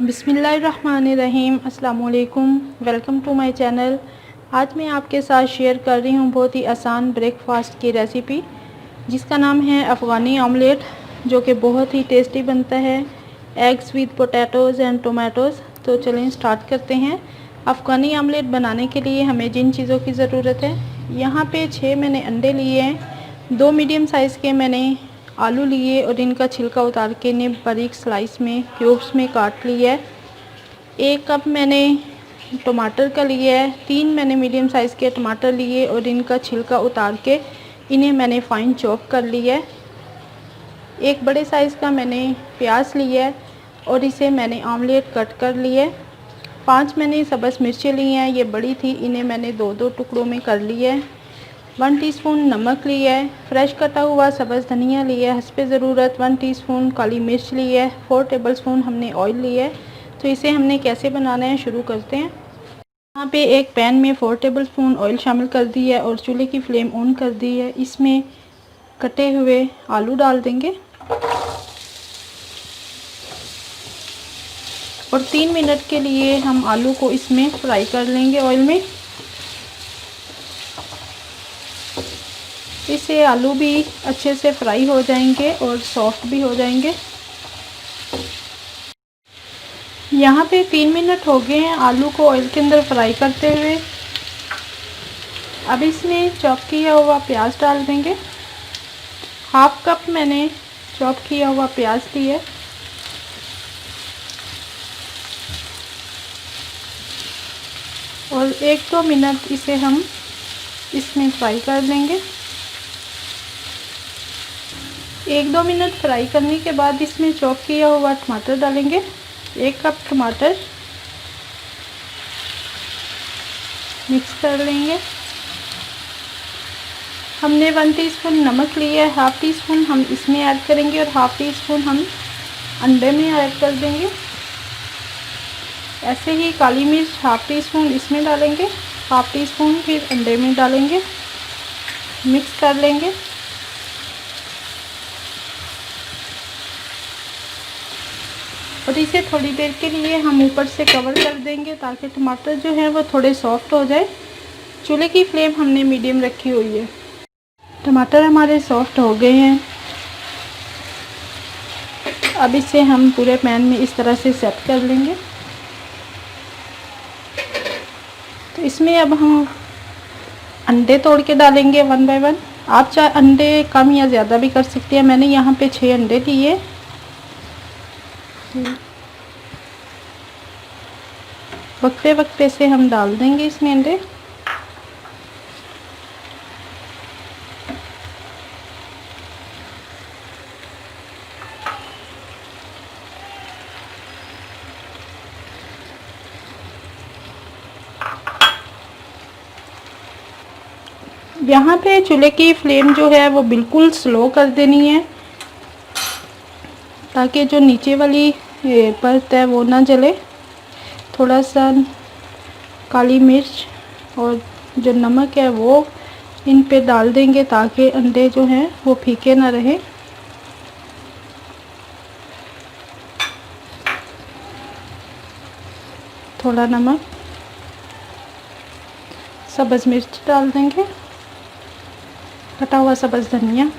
बिस्मिल्लाहिर्रहमानिर्रहीम। अस्सलाम वालेकुम। Welcome to my channel. आज मैं आपके साथ शेयर कर रही हूँ बहुत ही आसान ब्रेकफास्ट की रेसिपी जिसका नाम है अफ़गानी ऑमलेट, जो कि बहुत ही टेस्टी बनता है। Eggs with potatoes and tomatoes. तो चलें स्टार्ट करते हैं। अफ़गानी ऑमलेट बनाने के लिए हमें जिन चीज़ों की ज़रूरत है, यहाँ पे 6 मैंने अंडे लिए हैं, 2 मीडियम साइज़ के मैंने आलू लिए और इनका छिलका उतार के इन्हें बारीक स्लाइस में क्यूब्स में काट लिया है। 1 कप मैंने टमाटर का लिया है, 3 मैंने मीडियम साइज़ के टमाटर लिए और इनका छिलका उतार के इन्हें मैंने फ़ाइन चॉप कर लिया है। 1 बड़े साइज़ का मैंने प्याज लिया है और इसे मैंने ऑमलेट कट कर लिया है। 5 मैंने सब्ज़ मिर्चें ली हैं, ये बड़ी थी, इन्हें मैंने 2-2 टुकड़ों में कर लिया है। 1 टीस्पून नमक लिया है, फ्रेश कटा हुआ सब्ज़ धनिया लिया है हस्बे ज़रूरत, 1 टीस्पून काली मिर्च लिया है, 4 टेबलस्पून हमने ऑयल लिया है। तो इसे हमने कैसे बनाना है शुरू करते हैं। यहाँ पे एक पैन में 4 टेबलस्पून ऑयल शामिल कर दिया है और चूल्हे की फ्लेम ऑन कर दी है। इसमें कटे हुए आलू डाल देंगे और 3 मिनट के लिए हम आलू को इसमें फ्राई कर लेंगे ऑयल में। इससे आलू भी अच्छे से फ्राई हो जाएंगे और सॉफ्ट भी हो जाएंगे। यहाँ पे 3 मिनट हो गए हैं आलू को ऑयल के अंदर फ्राई करते हुए। अब इसमें चॉप किया हुआ प्याज डाल देंगे। 1/2 कप मैंने चॉप किया हुआ प्याज लिया है और 1-2 मिनट इसे हम इसमें फ्राई कर लेंगे। 1-2 मिनट फ्राई करने के बाद इसमें चॉप किया हुआ टमाटर डालेंगे। 1 कप टमाटर मिक्स कर लेंगे। हमने 1 टीस्पून नमक लिया है, 1/2 टीस्पून हम इसमें ऐड करेंगे और 1/2 टीस्पून हम अंडे में ऐड कर देंगे। ऐसे ही काली मिर्च 1/2 टीस्पून इसमें डालेंगे, 1/2 टीस्पून फिर अंडे में डालेंगे, मिक्स कर लेंगे। और इसे थोड़ी देर के लिए हम ऊपर से कवर कर देंगे ताकि टमाटर जो है वो थोड़े सॉफ्ट हो जाए। चूल्हे की फ्लेम हमने मीडियम रखी हुई है। टमाटर हमारे सॉफ्ट हो गए हैं। अब इसे हम पूरे पैन में इस तरह से सेट कर लेंगे। तो इसमें अब हम अंडे तोड़ के डालेंगे 1 बाय 1। आप चाहे अंडे कम या ज़्यादा भी कर सकते हैं। मैंने यहाँ पे 6 अंडे लिए। वक्फे वक्फे से हम डाल देंगे इसमें अंडे। यहाँ पे चूल्हे की फ्लेम जो है वो बिल्कुल स्लो कर देनी है ताकि जो नीचे वाली परत है वो ना जले। थोड़ा सा काली मिर्च और जो नमक है वो इन पे डाल देंगे ताकि अंडे जो हैं वो फीके ना रहे। थोड़ा नमक, सब्ज़ मिर्च डाल देंगे, कटा हुआ सब्ज़ धनिया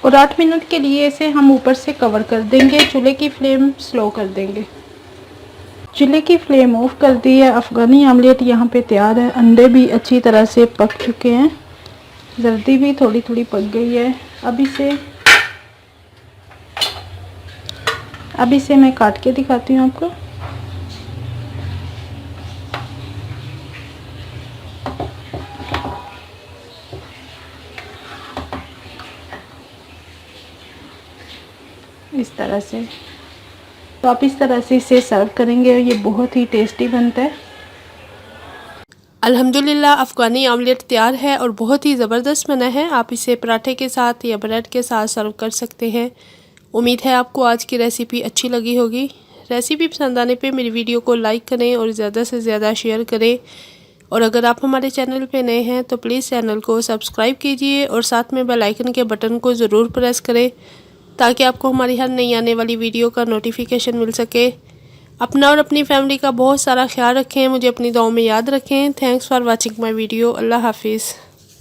और 8 मिनट के लिए इसे हम ऊपर से कवर कर देंगे। चूल्हे की फ्लेम स्लो कर देंगे। चूल्हे की फ्लेम ऑफ कर दी है। अफ़गानी ऑमलेट यहाँ पे तैयार है। अंडे भी अच्छी तरह से पक चुके हैं, जर्दी भी थोड़ी थोड़ी पक गई है। अब इसे मैं काट के दिखाती हूँ आपको। इस तरह से, तो आप इस तरह से इसे सर्व करेंगे और ये बहुत ही टेस्टी बनता है। अल्हम्दुलिल्लाह अफ़गानी ऑमलेट तैयार है और बहुत ही ज़बरदस्त बना है। आप इसे पराठे के साथ या ब्रेड के साथ सर्व कर सकते हैं। उम्मीद है आपको आज की रेसिपी अच्छी लगी होगी। रेसिपी पसंद आने पे मेरी वीडियो को लाइक करें और ज़्यादा से ज़्यादा शेयर करें। और अगर आप हमारे चैनल पे नए हैं तो प्लीज़ चैनल को सब्सक्राइब कीजिए और साथ में बेल आइकन के बटन को ज़रूर प्रेस करें ताकि आपको हमारी हर नई आने वाली वीडियो का नोटिफिकेशन मिल सके। अपना और अपनी फैमिली का बहुत सारा ख्याल रखें। मुझे अपनी दुआओं में याद रखें। Thanks for watching my video. अल्लाह हाफिज़।